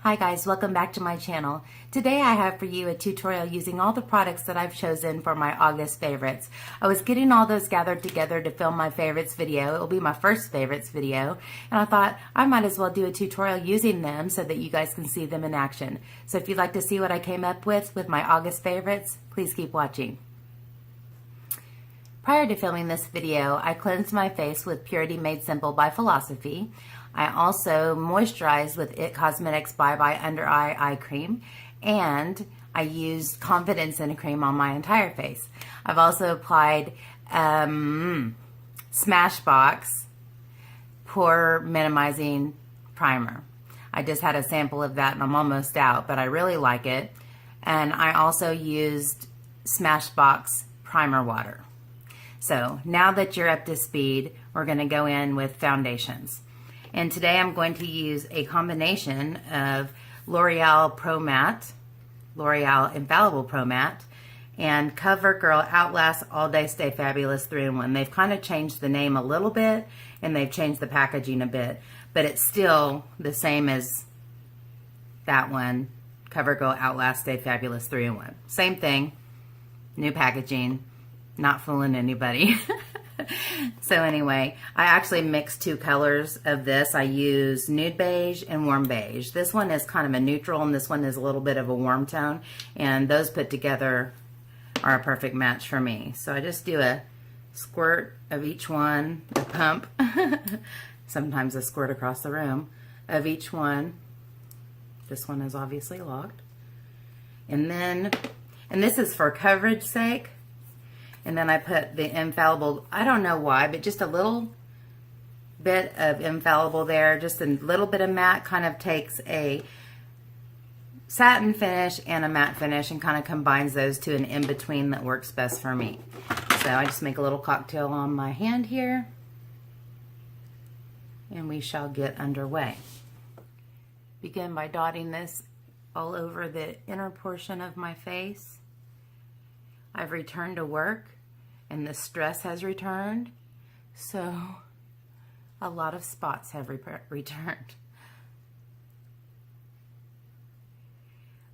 Hi guys, welcome back to my channel. Today I have for you a tutorial using all the products that I've chosen for my August favorites. I was getting all those gathered together to film my favorites video. It will be my first favorites video, and I thought I might as well do a tutorial using them so that you guys can see them in action. So if you'd like to see what I came up with my August favorites, please keep watching. Prior to filming this video, I cleansed my face with Purity Made Simple by Philosophy. I also moisturized with IT Cosmetics Bye Bye Under Eye Cream, and I used Confidence in a Cream on my entire face. I've also applied Smashbox Pore Minimizing Primer. I just had a sample of that and I'm almost out, but I really like it. And I also used Smashbox Primer Water. So now that you're up to speed, we're going to go in with foundations. And today I'm going to use a combination of L'Oreal ProMatte, L'Oreal Infallible ProMatte, and Covergirl Outlast All Day Stay Fabulous 3-in-1. They've kind of changed the name a little bit, and they've changed the packaging a bit, but it's still the same as that one, Covergirl Outlast Stay Fabulous 3-in-1. Same thing, new packaging, not fooling anybody. So anyway, I actually mixed two colors of this. I use nude beige and warm beige. This one is kind of a neutral and this one is a little bit of a warm tone, and those put together are a perfect match for me. So I just do a squirt of each one, a pump, sometimes a squirt across the room of each one. This one is obviously locked. And this is for coverage sake. And then I put the Infallible, I don't know why, but just a little bit of Infallible there, just a little bit of matte, kind of takes a satin finish and a matte finish and kind of combines those to an in-between that works best for me. So I just make a little cocktail on my hand here, and we shall get underway. Begin by dotting this all over the inner portion of my face. I've returned to work and the stress has returned, so a lot of spots have returned.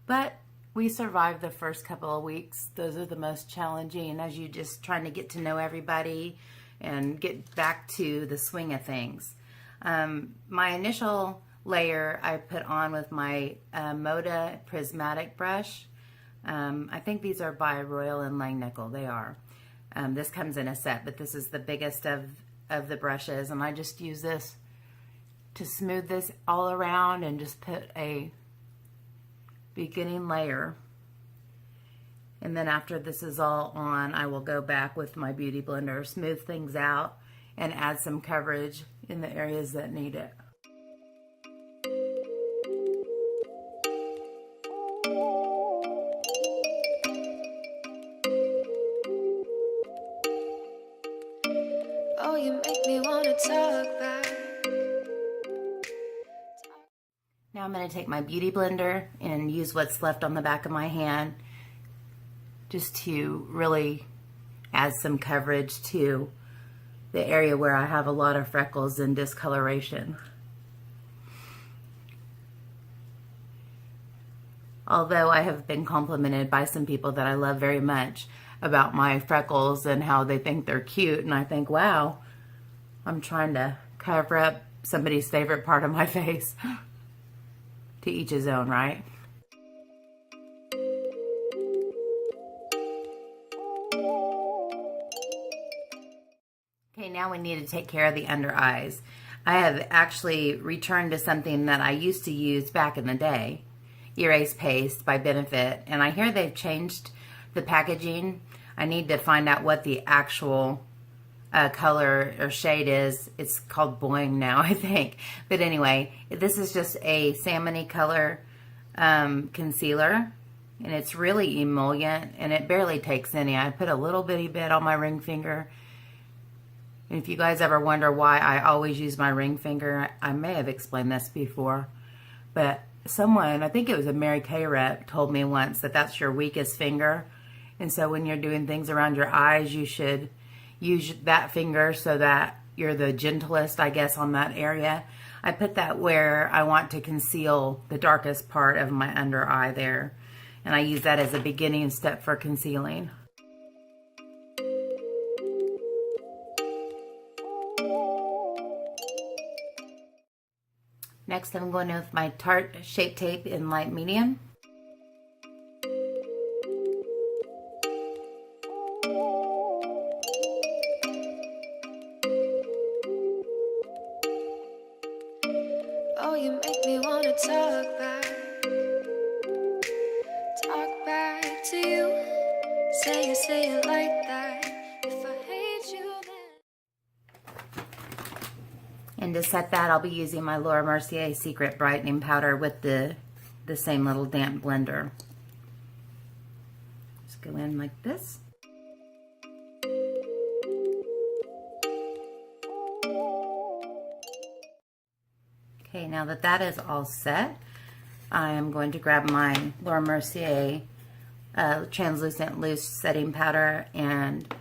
But we survived the first couple of weeks. Those are the most challenging as you just trying to get to know everybody and get back to the swing of things. My initial layer I put on with my Moda Prizmatic brush. I think these are by Royal and Langnickel. They are. This comes in a set, but this is the biggest of the brushes, and I just use this to smooth this all around and just put a beginning layer. And then after this is all on, I will go back with my Beauty Blender, smooth things out, and add some coverage in the areas that need it. Now I'm going to take my Beauty Blender and use what's left on the back of my hand just to really add some coverage to the area where I have a lot of freckles and discoloration. Although I have been complimented by some people that I love very much about my freckles and how they think they're cute, and I think, wow, I'm trying to cover up somebody's favorite part of my face. To each his own, right? Okay, now we need to take care of the under eyes. I have actually returned to something that I used to use back in the day, Erase Paste by Benefit, and I hear they've changed the packaging. I need to find out what the actual color or shade is. It's called Boing now, I think. But anyway, this is just a salmony color concealer, and it's really emollient, and it barely takes any. I put a little bitty bit on my ring finger. And if you guys ever wonder why I always use my ring finger, I may have explained this before, but someone, I think it was a Mary Kay rep, told me once that that's your weakest finger, and so when you're doing things around your eyes, you should use that finger so that you're the gentlest, I guess, on that area. I put that where I want to conceal the darkest part of my under eye there. And I use that as a beginning step for concealing. Next, I'm going in with my Tarte Shape Tape in light medium. Oh, you make me want to talk back to you. Say it like that. If I hate you, then. And to set that, I'll be using my Laura Mercier Secret Brightening Powder with the same little damp blender. Just go in like this. Okay, now that that is all set, I am going to grab my Laura Mercier translucent loose setting powder and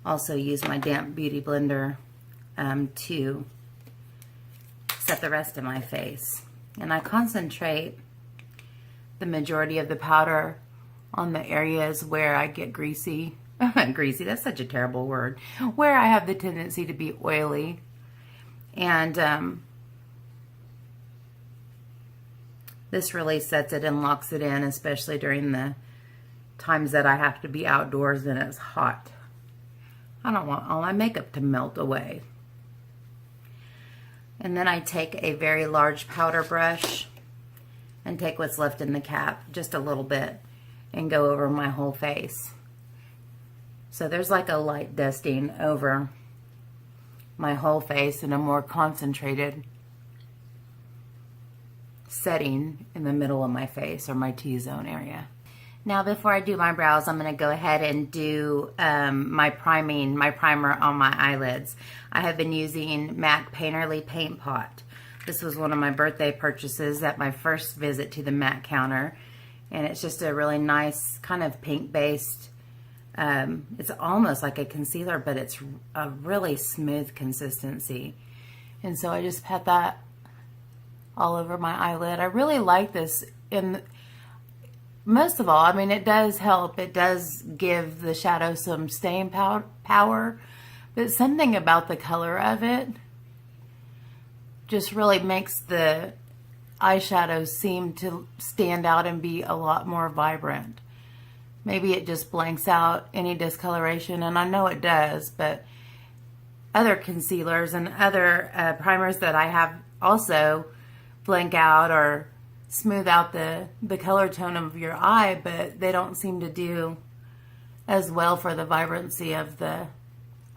also use my damp beauty blender to set the rest of my face. And I concentrate the majority of the powder on the areas where I get greasy. Greasy, that's such a terrible word. Where I have the tendency to be oily. And this really sets it and locks it in, especially during the times that I have to be outdoors and it's hot. I don't want all my makeup to melt away. And then I take a very large powder brush and take what's left in the cap, just a little bit, and go over my whole face. So there's like a light dusting over my whole face and a more concentrated setting in the middle of my face or my T-zone area. Now before I do my brows, I'm going to go ahead and do my primer on my eyelids. I have been using MAC Painterly Paint Pot. This was one of my birthday purchases at my first visit to the MAC counter. And it's just a really nice kind of pink-based, it's almost like a concealer, but it's a really smooth consistency. And so I just pat that all over my eyelid. I really like this. And most of all, I mean, it does help. It does give the shadow some staying power, but something about the color of it just really makes the eyeshadow seem to stand out and be a lot more vibrant. Maybe it just blanks out any discoloration, and I know it does, but other concealers and other primers that I have also blank out or smooth out the color tone of your eye, but they don't seem to do as well for the vibrancy of the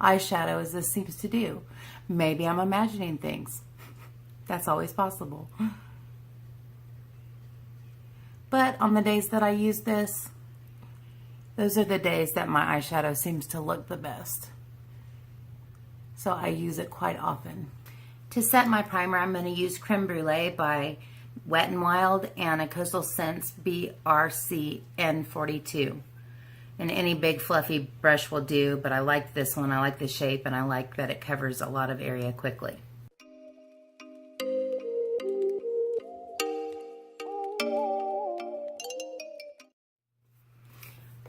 eyeshadow as this seems to do. Maybe I'm imagining things. That's always possible. But on the days that I use this, those are the days that my eyeshadow seems to look the best. So I use it quite often. To set my primer, I'm going to use Creme Brulee by Wet n Wild and a Coastal Scents BRC N42. And any big fluffy brush will do, but I like this one. I like the shape, and I like that it covers a lot of area quickly.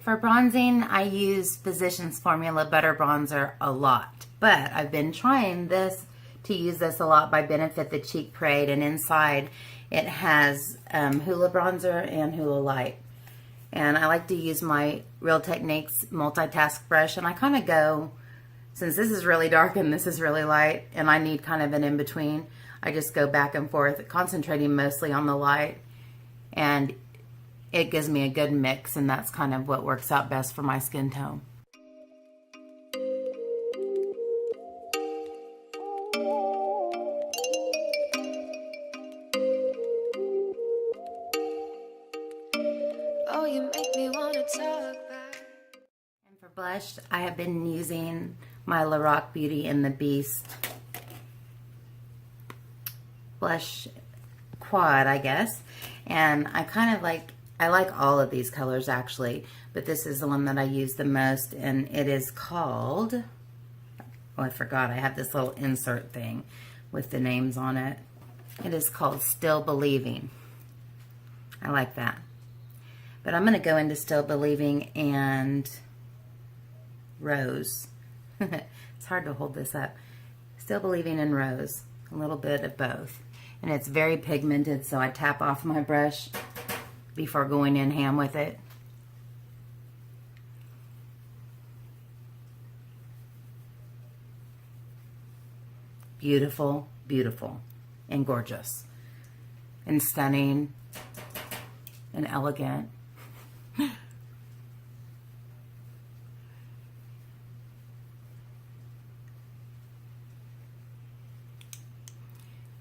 For bronzing, I use Physicians Formula Butter Bronzer a lot, but I've been trying to use this a lot by Benefit the Cheek Parade, and inside it has Hula Bronzer and Hula Light. And I like to use my Real Techniques multitask brush, and I kind of go, since this is really dark and this is really light, and I need kind of an in-between, I just go back and forth, concentrating mostly on the light, and it gives me a good mix, and that's kind of what works out best for my skin tone. Oh, you make me want to talk back. And for blush, I have been using my Lorac Beauty and the Beast blush quad, I guess. And I kind of like, I like all of these colors actually, but this is the one that I use the most, and it is called, oh, I forgot, I have this little insert thing with the names on it. It is called Still Believing. I like that. But I'm going to go into Still Believing and Rose. It's hard to hold this up. Still Believing and Rose. A little bit of both. And it's very pigmented, so I tap off my brush before going in ham with it. Beautiful, beautiful, and gorgeous, and stunning, and elegant.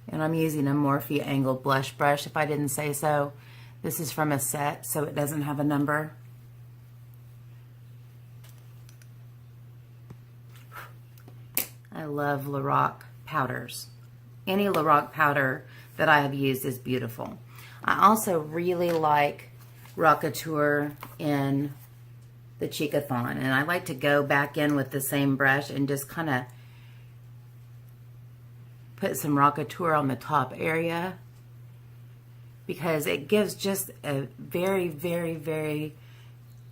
And I'm using a Morphe angled blush brush, if I didn't say so. This is from a set, so it doesn't have a number. I love Lorac powders. Any Lorac powder that I have used is beautiful. I also really like Rockateur in the Cheekathon, and I like to go back in with the same brush and just kind of put some Rockateur on the top area, because it gives just a very, very, very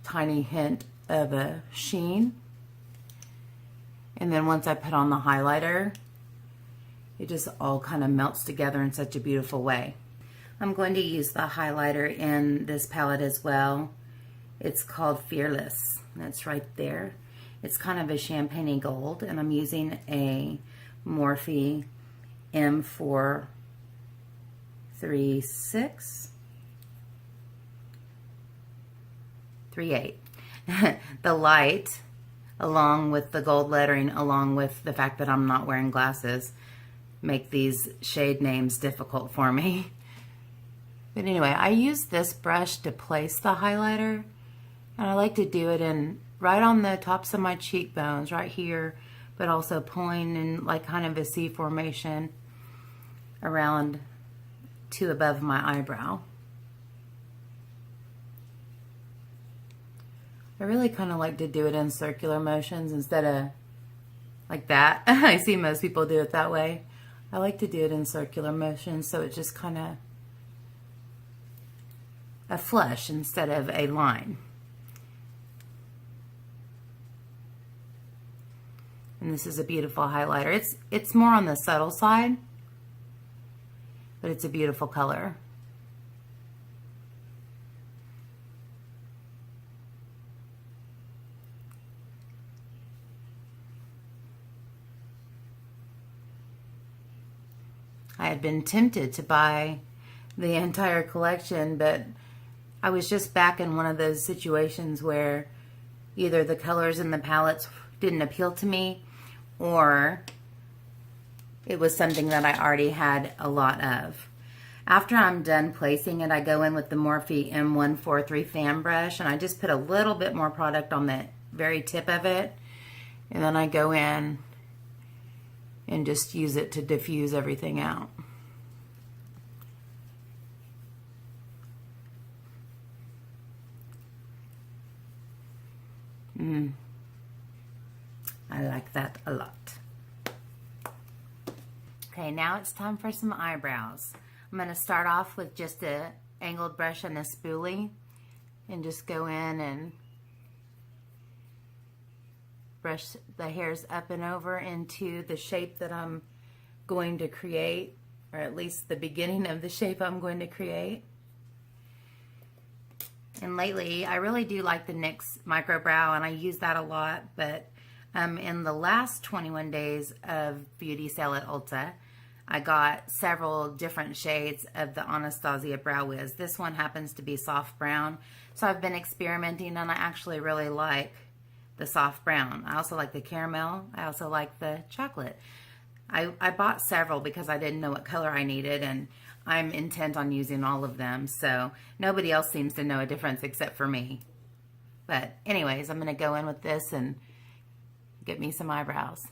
tiny hint of a sheen. And then once I put on the highlighter, it just all kind of melts together in such a beautiful way. I'm going to use the highlighter in this palette as well. It's called Fearless. That's right there. It's kind of a champagne gold, and I'm using a Morphe M438. The light, along with the gold lettering, along with the fact that I'm not wearing glasses, make these shade names difficult for me. But anyway, I use this brush to place the highlighter, and I like to do it in right on the tops of my cheekbones, right here, but also pulling in like kind of a C formation around to above my eyebrow. I really kind of like to do it in circular motions instead of like that. I see most people do it that way. I like to do it in circular motions, so it's just kind of a flush instead of a line. And this is a beautiful highlighter. It's more on the subtle side, but it's a beautiful color. I had been tempted to buy the entire collection, but I was just back in one of those situations where either the colors in the palettes didn't appeal to me, or it was something that I already had a lot of. After I'm done placing it, I go in with the Morphe M438 fan brush, and I just put a little bit more product on the very tip of it, and then I go in and just use it to diffuse everything out. I like that a lot. Okay, now it's time for some eyebrows. I'm going to start off with just a angled brush and a spoolie, and just go in and brush the hairs up and over into the shape that I'm going to create, or at least the beginning of the shape I'm going to create. And lately, I really do like the NYX Micro Brow, and I use that a lot, but in the last 21 days of beauty sale at Ulta, I got several different shades of the Anastasia Brow Wiz. This one happens to be soft brown, so I've been experimenting, and I actually really like the soft brown. I also like the caramel. I also like the chocolate. I bought several because I didn't know what color I needed, and I'm intent on using all of them, so nobody else seems to know a difference except for me. But anyways, I'm going to go in with this and get me some eyebrows.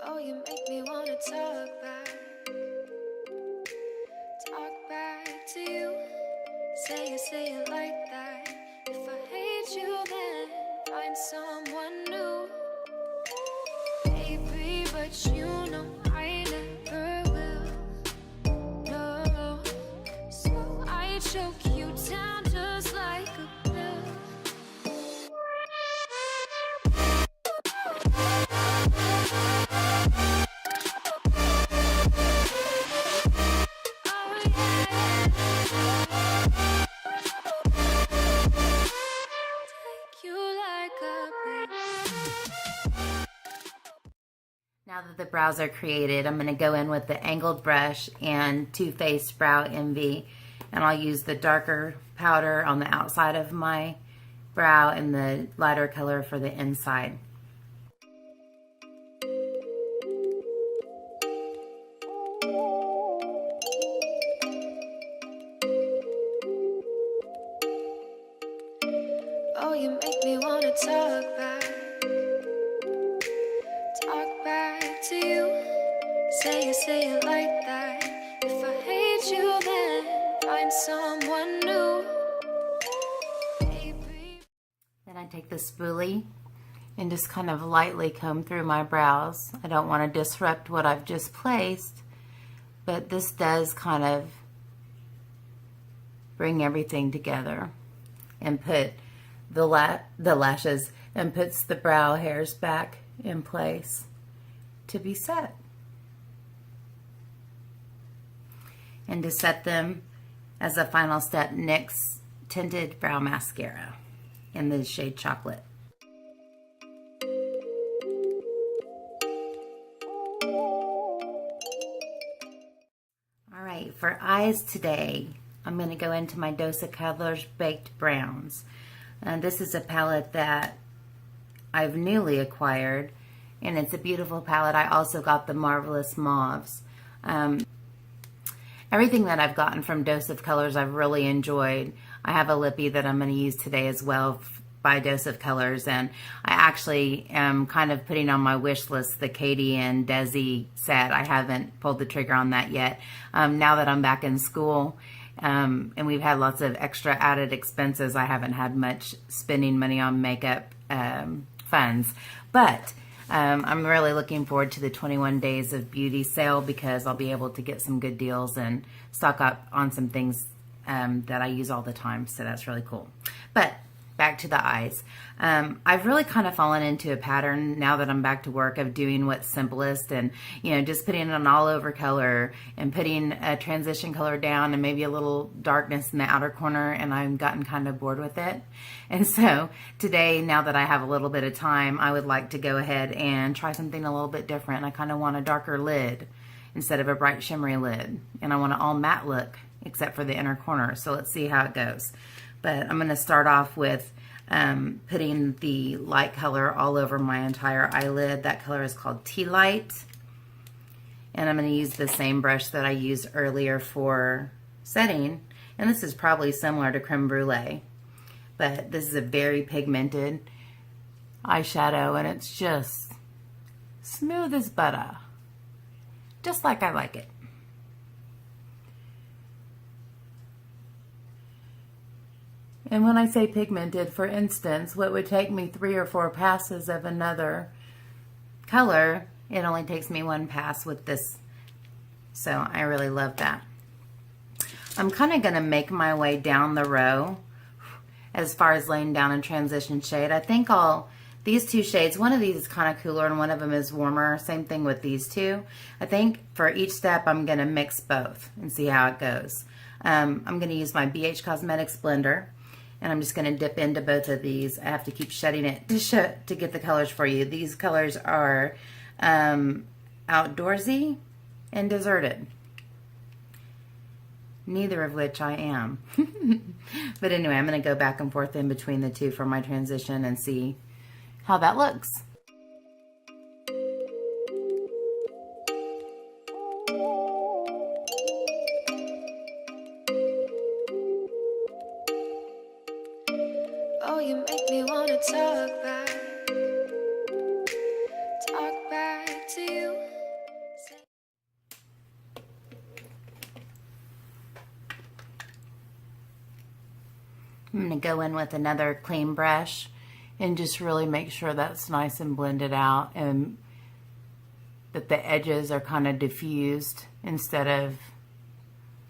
Oh, you make me wanna talk back to you. Say find someone new. Baby, but you know I never will. No, so I choke you down just like a pill. Now that the brows are created, I'm going to go in with the angled brush and Too Faced Brow Envy, and I'll use the darker powder on the outside of my brow and the lighter color for the inside. Oh, you make me want to talk back to you. Say it like that. If I hate you, then find someone new. Baby. Then I take this Brulee and just kind of lightly comb through my brows. I don't want to disrupt what I've just placed, but this does kind of bring everything together and put the lashes and puts the brow hairs back in place to be set. And to set them, as a final step, NYX Tinted Brow Mascara in the shade Chocolate. All right, for eyes today, I'm going to go into my Dose of Colors Baked Browns. And this is a palette that I've newly acquired, and it's a beautiful palette. I also got the Marvelous Mauves. Everything that I've gotten from Dose of Colors I've really enjoyed. I have a lippy that I'm going to use today as well by Dose of Colors, and I actually am kind of putting on my wish list the Katie and Desi set. I haven't pulled the trigger on that yet. Now that I'm back in school, and we've had lots of extra added expenses, I haven't had much spending money on makeup funds. But I'm really looking forward to the 21 Days of Beauty sale because I'll be able to get some good deals and stock up on some things that I use all the time. So that's really cool. But back to the eyes. I've really kind of fallen into a pattern now that I'm back to work of doing what's simplest and, you know, just putting an all over color and putting a transition color down and maybe a little darkness in the outer corner, and I've gotten kind of bored with it. And so today, now that I have a little bit of time, I would like to go ahead and try something a little bit different. I kind of want a darker lid instead of a bright shimmery lid, and I want an all matte look except for the inner corner. So let's see how it goes. But I'm going to start off with putting the light color all over my entire eyelid. That color is called Tealight. And I'm going to use the same brush that I used earlier for setting. And this is probably similar to Creme Brulee. But this is a very pigmented eyeshadow, and it's just smooth as butter. Just like I like it. And when I say pigmented, for instance, what would take me 3 or 4 passes of another color, it only takes me 1 pass with this. So I really love that. I'm kind of going to make my way down the row as far as laying down a transition shade. I think these 2 shades, one of these is kind of cooler and one of them is warmer. Same thing with these 2. I think for each step I'm going to mix both and see how it goes. I'm going to use my BH Cosmetics blender. And I'm just going to dip into both of these. I have to keep shutting it to get the colors for you. These colors are Outdoorsy and Deserted. Neither of which I am. But anyway, I'm going to go back and forth in between the 2 for my transition and see how that looks. Oh, you make me want to talk back to you. I'm going to go in with another clean brush and just really make sure that's nice and blended out and that the edges are kind of diffused instead of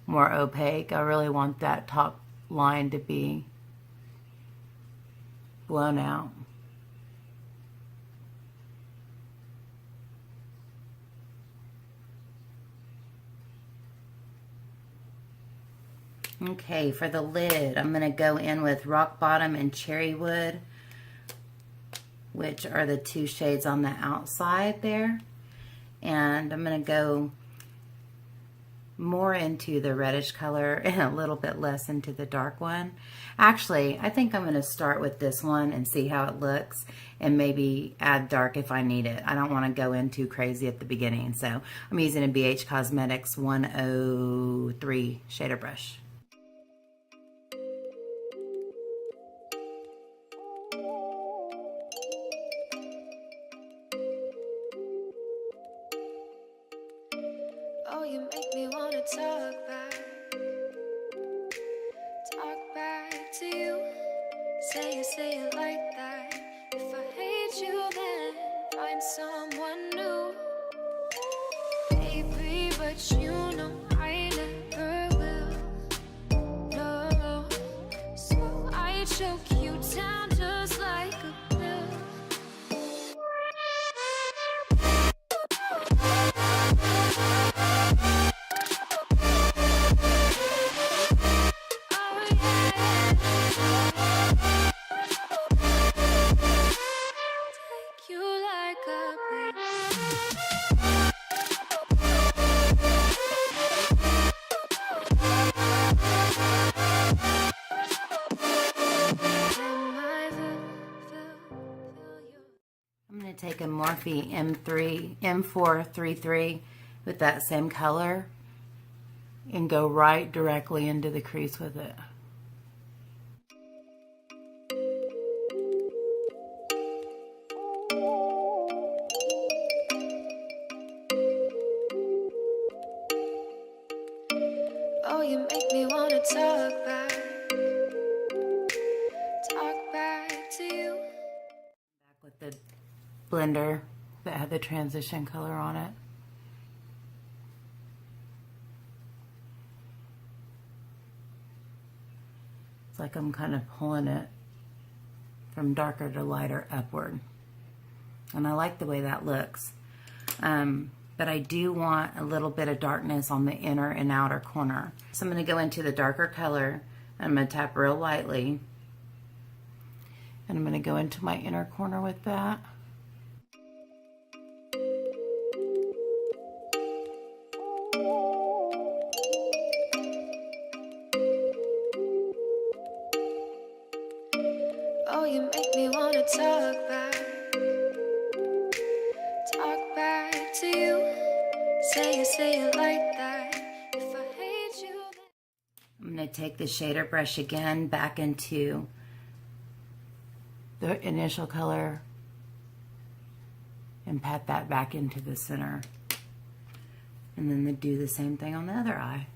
more opaque. I really want that top line to be blown out. Okay, for the lid, I'm going to go in with Rock Bottom and Cherrywood, which are the two shades on the outside there. And I'm going to go more into the reddish color and a little bit less into the dark one. Actually, I think I'm going to start with this one and see how it looks and maybe add dark if I need it. I don't want to go in too crazy at the beginning. So I'm using a BH Cosmetics 103 shader brush. Oh, you make me wanna talk back to you. Say it like that. If I hate you, then find someone new. Baby, but you know I never will. No, so I choke you down just like a pill. Take a Morphe M433 with that same color and go right directly into the crease with it. Oh, you make me wanna talk back to you. Back with the blender that had the transition color on it. It's like I'm kind of pulling it from darker to lighter upward. And I like the way that looks. But I do want a little bit of darkness on the inner and outer corner. So I'm going to go into the darker color. I'm going to tap real lightly. And I'm going to go into my inner corner with that. Oh, you make me wanna talk back to you. Say it like that. If I hate you, then I'm going to take the shader brush again back into the initial color and pat that back into the center. And then do the same thing on the other eye.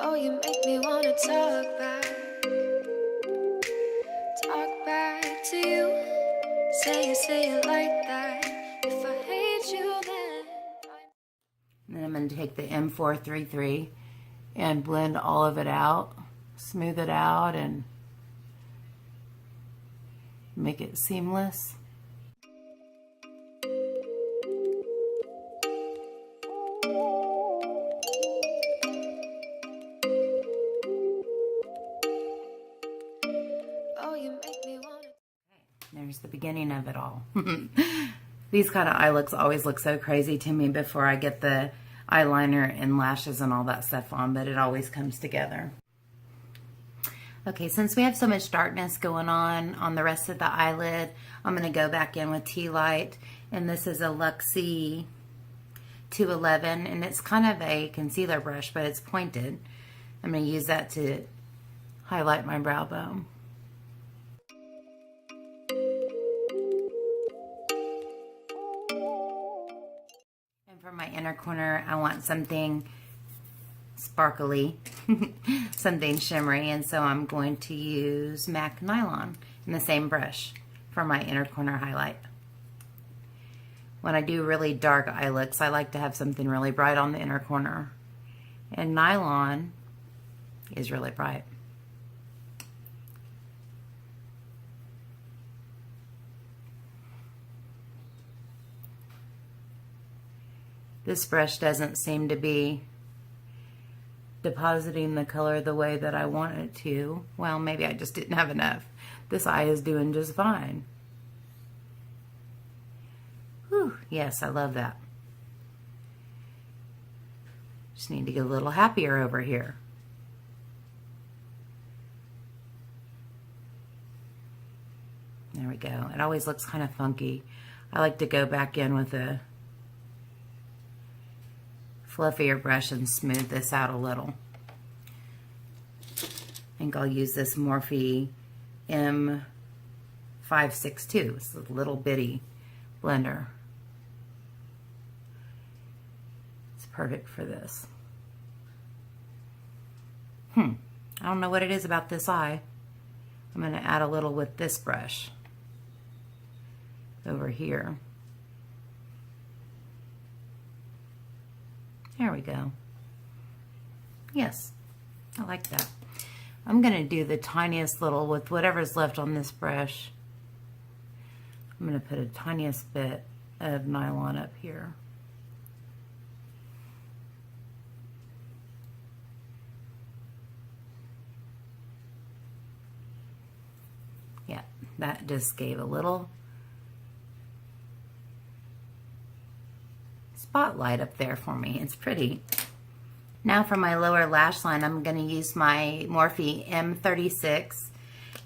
oh, you make me wanna talk back to you. Say it like that. If I hate you, then And then I'm going to take the M433 and blend all of it out, smooth it out, and make it seamless. oh, you make me wanna. There's the beginning of it all. These kind of eye looks always look so crazy to me before I get the eyeliner and lashes and all that stuff on, but it always comes together. Okay, since we have so much darkness going on the rest of the eyelid, I'm going to go back in with Tealight, and this is a Luxie 211, and it's kind of a concealer brush, but it's pointed. I'm going to use that to highlight my brow bone. For my inner corner, I want something sparkly, something shimmery, and so I'm going to use MAC Nylon in the same brush for my inner corner highlight. When I do really dark eye looks, I like to have something really bright on the inner corner, and Nylon is really bright. This brush doesn't seem to be depositing the color the way that I want it to. Well, maybe I just didn't have enough. This eye is doing just fine. Whew, yes, I love that. Just need to get a little happier over here. There we go. It always looks kind of funky. I like to go back in with a fluffier brush and smooth this out a little. I think I'll use this Morphe M438. It's a little bitty blender. It's perfect for this. I don't know what it is about this eye. I'm going to add a little with this brush over here. There we go. Yes, I like that. I'm going to do the tiniest little with whatever's left on this brush. I'm going to put a tiniest bit of nylon up here. Yeah, that just gave a little spotlight up there for me. It's pretty. Now for my lower lash line, I'm going to use my Morphe M438,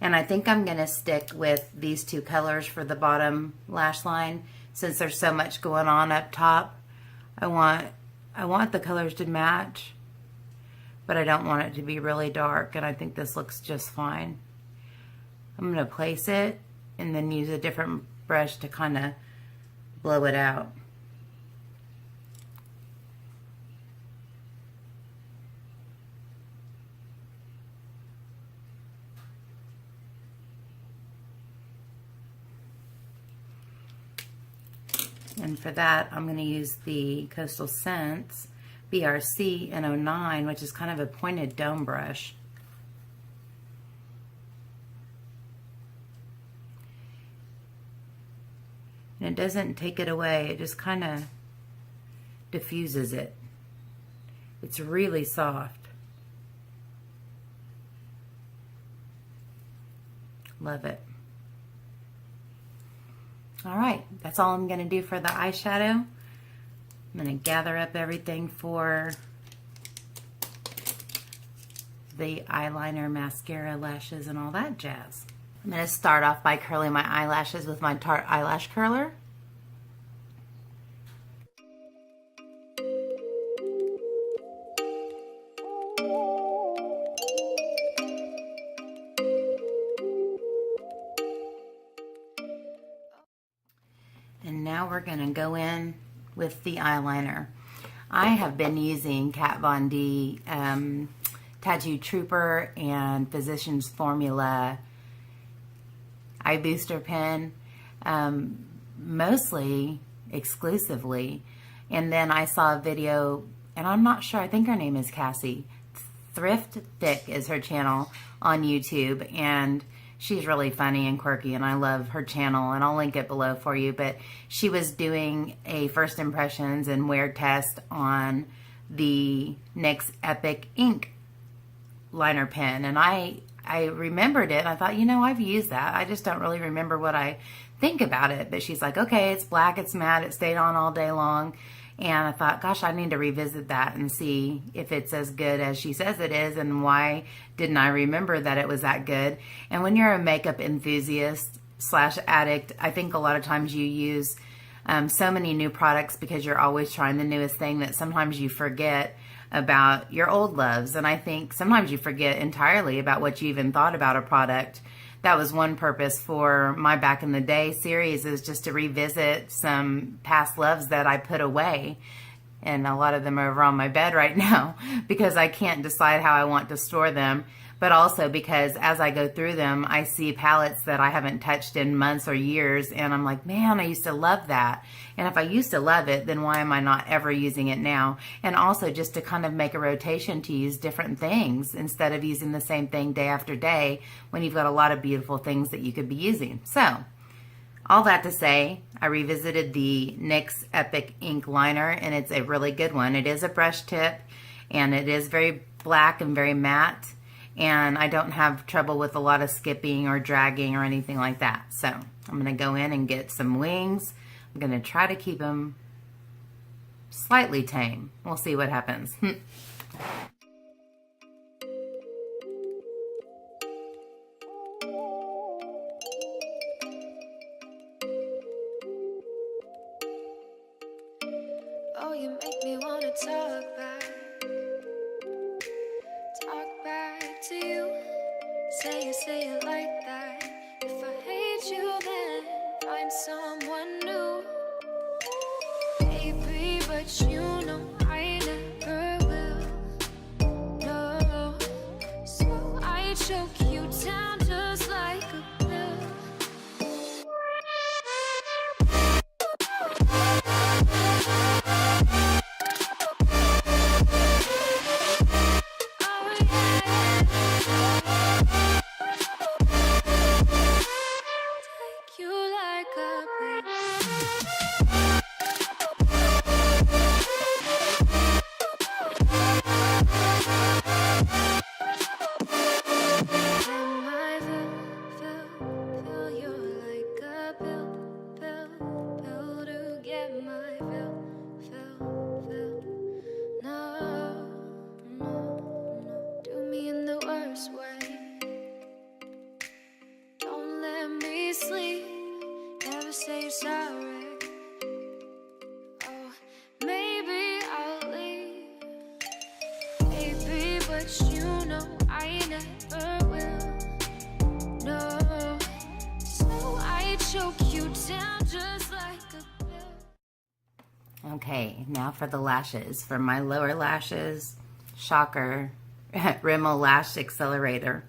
and I think I'm going to stick with these two colors for the bottom lash line since there's so much going on up top. I want the colors to match, but I don't want it to be really dark, and I think this looks just fine. I'm going to place it and then use a different brush to kind of blow it out. And for that, I'm going to use the Coastal Scents BRC in 09, which is kind of a pointed dome brush. And it doesn't take it away, it just kind of diffuses it. It's really soft. Love it. All right, that's all I'm going to do for the eyeshadow. I'm going to gather up everything for the eyeliner, mascara, lashes, and all that jazz. I'm going to start off by curling my eyelashes with my Tarte eyelash curler. And now we're going to go in with the eyeliner. I have been using Kat Von D Tattoo Trooper and Physicians Formula eye booster pen, mostly exclusively. And then I saw a video, and I'm not sure, I think her name is Cassie. Thrift Thick is her channel on YouTube, and she's really funny and quirky, and I love her channel, and I'll link it below for you. But she was doing a first impressions and wear test on the NYX Epic Ink Liner pen, and I remembered it. I thought, you know, I've used that. I just don't really remember what I think about it. But she's like, okay, it's black, it's matte, it stayed on all day long. And I thought, gosh, I need to revisit that and see if it's as good as she says it is, and why didn't I remember that it was that good. And when you're a makeup enthusiast / addict, I think a lot of times you use so many new products because you're always trying the newest thing that sometimes you forget about your old loves. And I think sometimes you forget entirely about what you even thought about a product. That was one purpose for my Back in the Day series, is just to revisit some past loves that I put away, and a lot of them are over on my bed right now because I can't decide how I want to store them. But also because as I go through them, I see palettes that I haven't touched in months or years, and I'm like, man, I used to love that. And if I used to love it, then why am I not ever using it now? And also just to kind of make a rotation to use different things instead of using the same thing day after day when you've got a lot of beautiful things that you could be using. So, all that to say, I revisited the NYX Epic Ink Liner, and it's a really good one. It is a brush tip, and it is very black and very matte. And I don't have trouble with a lot of skipping or dragging or anything like that. So I'm going to go in and get some wings. I'm going to try to keep them slightly tame. We'll see what happens. Oh, you make me want to talk back to you. Say it like that. If I hate you, then find someone new. Baby, but you know I never will. No, so I choke you down just like a pill. Okay, now for the lashes. For my lower lashes, shocker, Rimmel Lash Accelerator.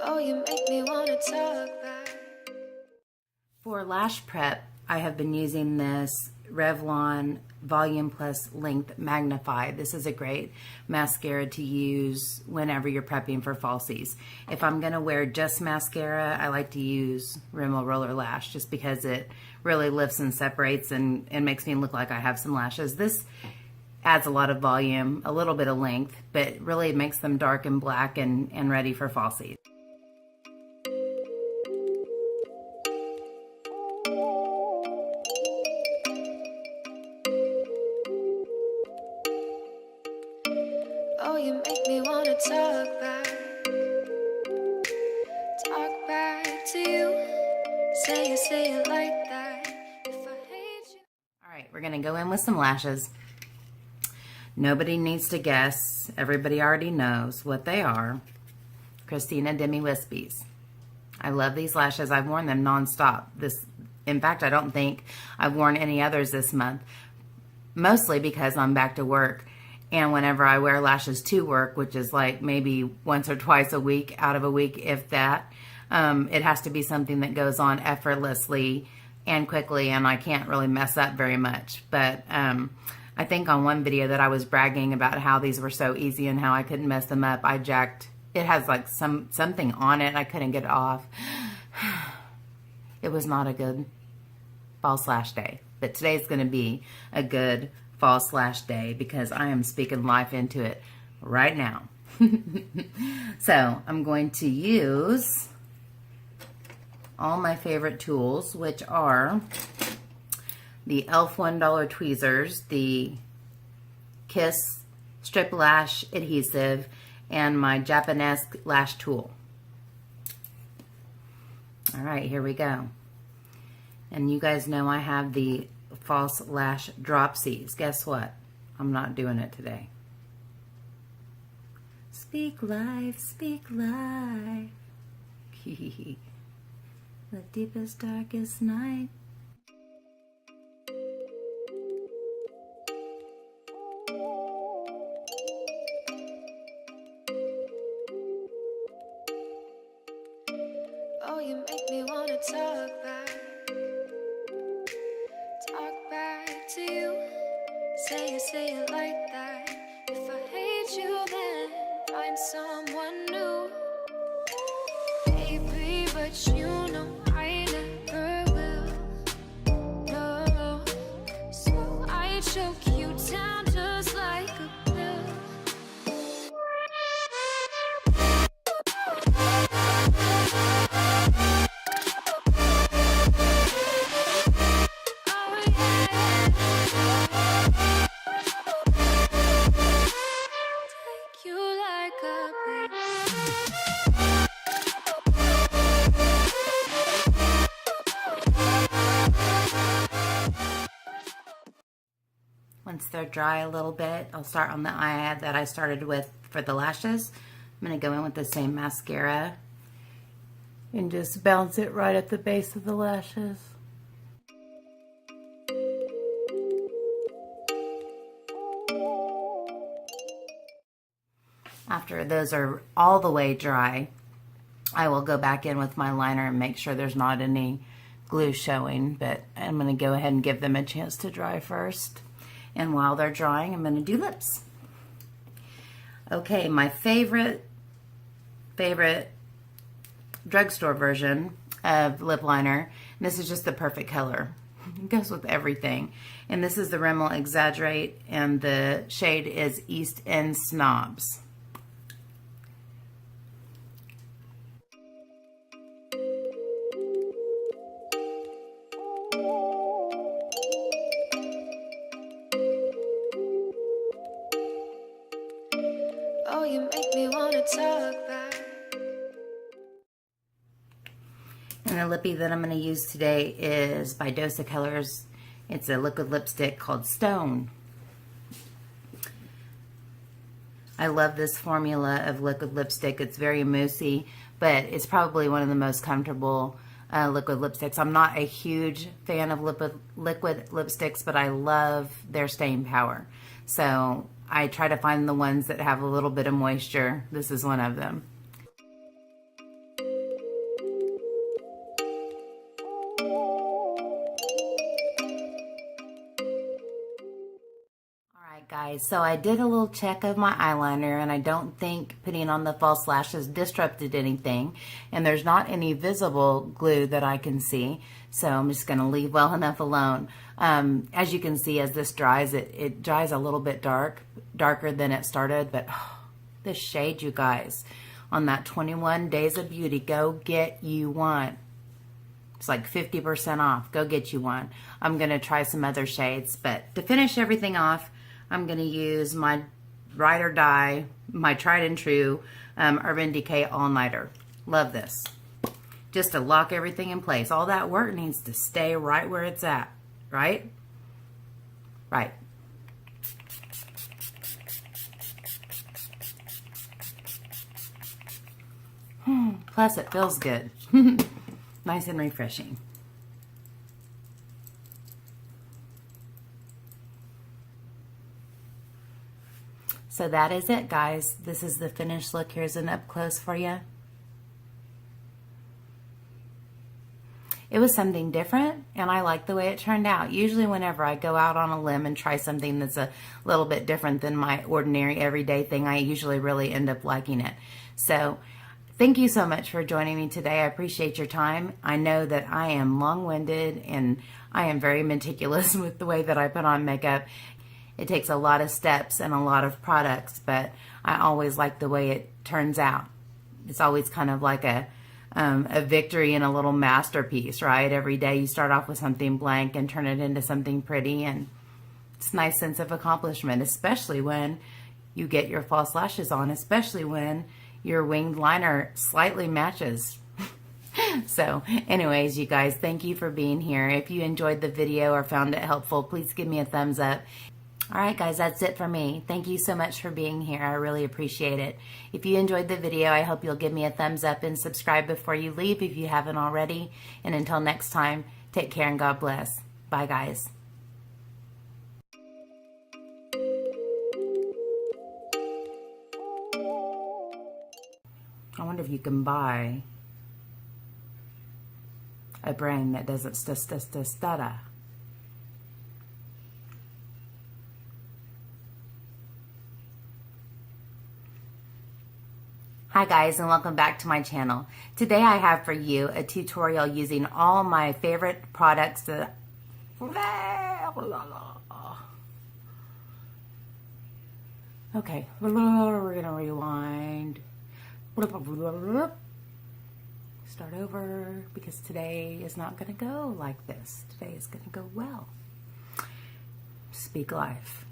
Oh, you make me want to talk back. For lash prep, I have been using this Revlon Volume Plus Length Magnify. This is a great mascara to use whenever you're prepping for falsies. If I'm going to wear just mascara, I like to use Rimmel Roller Lash just because it really lifts and separates and makes me look like I have some lashes. This adds a lot of volume, a little bit of length, but really makes them dark and black and ready for falsies. Oh, you make me want to talk back to you. Say it like that. If I hate you. All right, we're gonna go in with some lashes. Nobody needs to guess. Everybody already knows what they are. Christina Demi Wispies. I love these lashes. I've worn them nonstop. In fact, I don't think I've worn any others this month. Mostly because I'm back to work. And whenever I wear lashes to work, which is like maybe once or twice a week, out of a week, if that, it has to be something that goes on effortlessly and quickly, and I can't really mess up very much. But I think on one video that I was bragging about how these were so easy and how I couldn't mess them up, I jacked. It has like something on it. I couldn't get it off. It was not a good false lash day. But today's going to be a good false lash day because I am speaking life into it right now. So I'm going to use all my favorite tools, which are the e.l.f. $1 tweezers, the Kiss strip lash adhesive, and my Japanese lash tool. All right, here we go. And you guys know I have the false lash dropsies. Guess what? I'm not doing it today. Speak life, speak life. The deepest, darkest night. Oh, you make me wanna talk back to you. Say it like that. If I hate you, then find someone new. Baby, but you know I never will. No, so I choke you down just like a pill. Once they're dry a little bit, I'll start on the eye that I started with for the lashes. I'm going to go in with the same mascara and just bounce it right at the base of the lashes. After those are all the way dry, I will go back in with my liner and make sure there's not any glue showing, but I'm going to go ahead and give them a chance to dry first. And while they're drying, I'm going to do lips. Okay, my favorite drugstore version of lip liner. And this is just the perfect color. It goes with everything. And this is the Rimmel Exaggerate, and the shade is East End Snobs. Oh, you make me wanna talk back. And the lippy that I'm going to use today is by Dosa Colors. It's a liquid lipstick called Stone. I love this formula of liquid lipstick. It's very moussey, but it's probably one of the most comfortable liquid lipsticks. I'm not a huge fan of liquid lipsticks, but I love their staying power. So I try to find the ones that have a little bit of moisture. This is one of them. Alright guys, so I did a little check of my eyeliner, and I don't think putting on the false lashes disrupted anything, and there's not any visible glue that I can see, so I'm just going to leave well enough alone. As you can see, as this dries, it dries a little bit darker than it started, but oh, this shade, you guys, on that 21 Days of Beauty, go get you one. It's like 50% off. Go get you one. I'm going to try some other shades, but to finish everything off, I'm going to use my Ride or Die, my tried and true Urban Decay All Nighter. Love this. Just to lock everything in place. All that work needs to stay right where it's at. Right? Right. Plus it feels good. Nice and refreshing. So that is it, guys. This is the finished look. Here's an up close for you. It was something different, and I like the way it turned out. Usually whenever I go out on a limb and try something that's a little bit different than my ordinary everyday thing, I usually really end up liking it. So thank you so much for joining me today. I appreciate your time. I know that I am long-winded, and I am very meticulous with the way that I put on makeup. It takes a lot of steps and a lot of products, but I always like the way it turns out. It's always kind of like a victory and a little masterpiece, right? Every day you start off with something blank and turn it into something pretty, and it's a nice sense of accomplishment, especially when you get your false lashes on, especially when your winged liner slightly matches. So anyways, you guys, thank you for being here. If you enjoyed the video or found it helpful, please give me a thumbs up. All right, guys, that's it for me. Thank you so much for being here. I really appreciate it. If you enjoyed the video, I hope you'll give me a thumbs up and subscribe before you leave if you haven't already. And until next time, take care and God bless. Bye, guys. I wonder if you can buy a brain that doesn't stutter. Hi guys, and welcome back to my channel. Today I have for you a tutorial using all my favorite products that okay, we're gonna rewind. Start over, because today is not gonna go like this. Today is gonna go well. Speak life.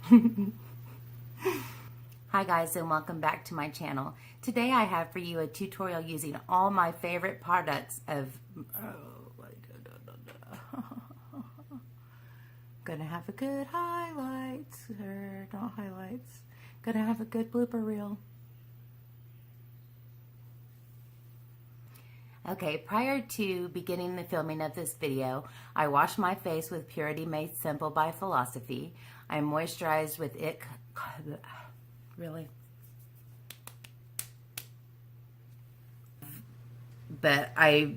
Hi guys, and welcome back to my channel. Today I have for you a tutorial using all my favorite products of gonna have a good highlights, or not highlights, gonna have a good blooper reel. Okay, prior to beginning the filming of this video, I washed my face with Purity Made Simple by Philosophy. I moisturized with it. Really? But okay.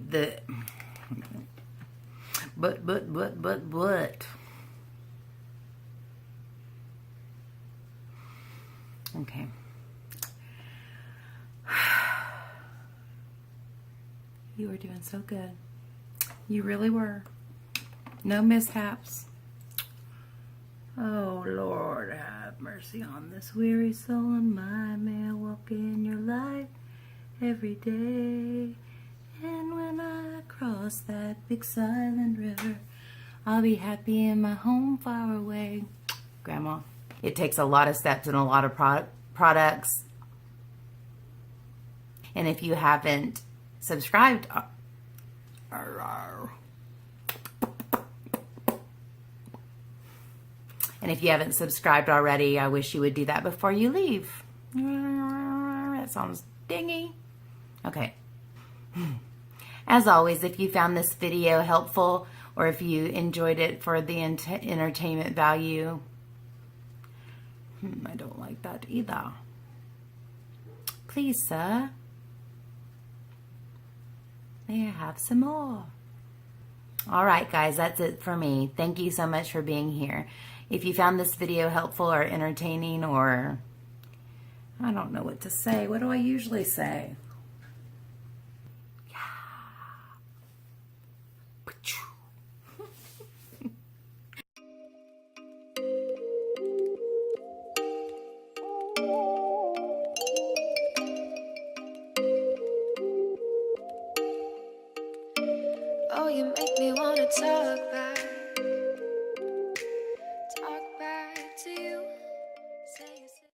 You were doing so good. You really were. No mishaps. Oh, Lord, have mercy on this weary soul, and my may walk in your light every day. And when I cross that big silent river, I'll be happy in my home far away. Grandma. It takes a lot of steps and a lot of products. And if you haven't subscribed, already, I wish you would do that before you leave. That sounds dingy. Okay. As always, if you found this video helpful, or if you enjoyed it for the entertainment value, I don't like that either. Please, sir, may I have some more? All right, guys, that's it for me. Thank you so much for being here. If you found this video helpful or entertaining, or I don't know what to say. What do I usually say? Oh, you make me wanna talk back.